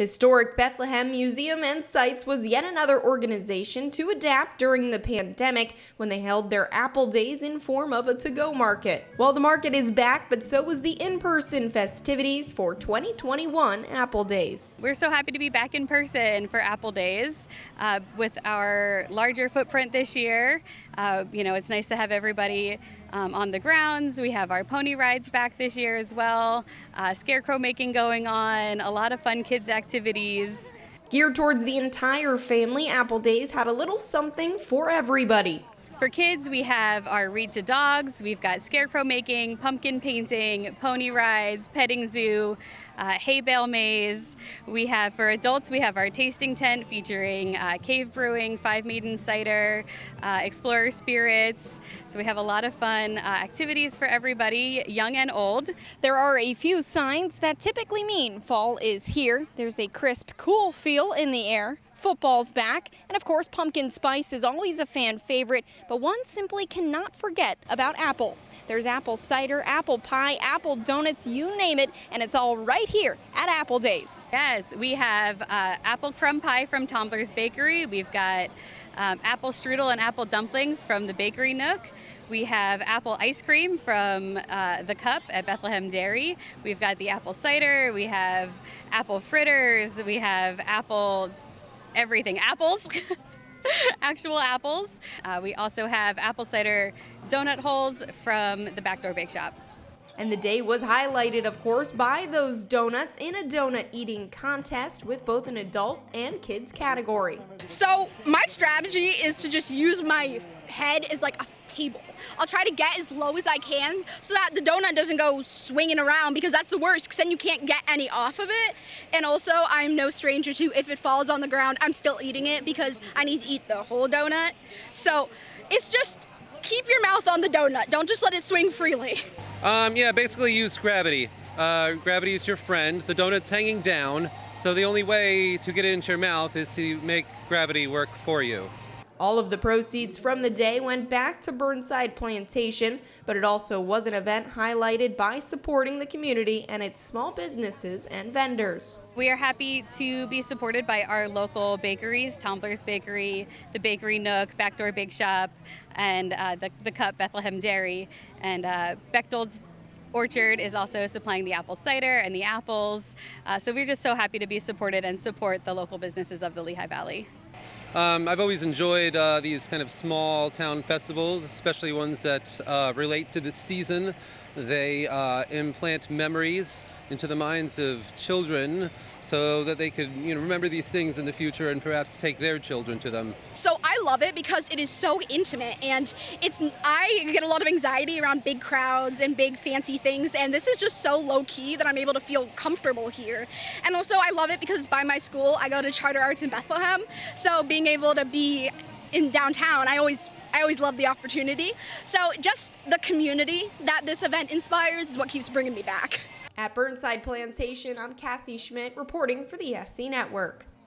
Historic Bethlehem Museum and Sites was yet another organization to adapt during the pandemic when they held their Apple Days in form of a to-go market. Well, the market is back, but so was the in-person festivities for 2021 Apple Days. We're so happy to be back in person for Apple Days with our larger footprint this year. It's nice to have everybody on the grounds. We have our pony rides back this year as well, scarecrow making going on, a lot of fun kids activities. Geared towards the entire family, Apple Days had a little something for everybody. For kids, we have our read to dogs, we've got scarecrow making, pumpkin painting, pony rides, petting zoo, hay bale maze. We have, for adults, we have our tasting tent featuring cave brewing, Five Maiden cider, explorer spirits. So we have a lot of fun activities for everybody, young and old. There are a few signs that typically mean fall is here. There's a crisp, cool feel in the air. Football's back, and of course pumpkin spice is always a fan favorite, but one simply cannot forget about apple. There's apple cider, apple pie, apple donuts, you name it, and it's all right here at Apple Days. Yes, we have apple crumb pie from Tomler's Bakery. We've got apple strudel and apple dumplings from the Bakery Nook. We have apple ice cream from the Cup at Bethlehem Dairy. We've got the apple cider, we have apple fritters, we have apple everything, apples, actual apples. We also have apple cider donut holes from the Backdoor Bake Shop. And the day was highlighted, of course, by those donuts in a donut eating contest with both an adult and kids category. So my strategy is to just use my head as like a table. I'll try to get as low as I can so that the donut doesn't go swinging around, because that's the worst, because then you can't get any off of it. And also, I'm no stranger to, if it falls on the ground, I'm still eating it because I need to eat the whole donut. So it's just keep your mouth on the donut. Don't just let it swing freely. Basically use gravity. Gravity is your friend. The donut's hanging down, so the only way to get it into your mouth is to make gravity work for you. All of the proceeds from the day went back to Burnside Plantation, but it also was an event highlighted by supporting the community and its small businesses and vendors. We are happy to be supported by our local bakeries, Tomler's Bakery, the Bakery Nook, Backdoor Bake Shop, and the Cup Bethlehem Dairy. And Bechtold's Orchard is also supplying the apple cider and the apples. So we're just so happy to be supported and support the local businesses of the Lehigh Valley. I've always enjoyed these kind of small town festivals, especially ones that relate to the season. They implant memories into the minds of children so that they could remember these things in the future and perhaps take their children to them. So I love it because it is so intimate, and I get a lot of anxiety around big crowds and big fancy things, and this is just so low key that I'm able to feel comfortable here. And also I love it because by my school I go to Charter Arts in Bethlehem, so being able to be in downtown, I always love the opportunity. So just the community that this event inspires is what keeps bringing me back. At Burnside Plantation, I'm Cassie Schmidt reporting for the SC Network.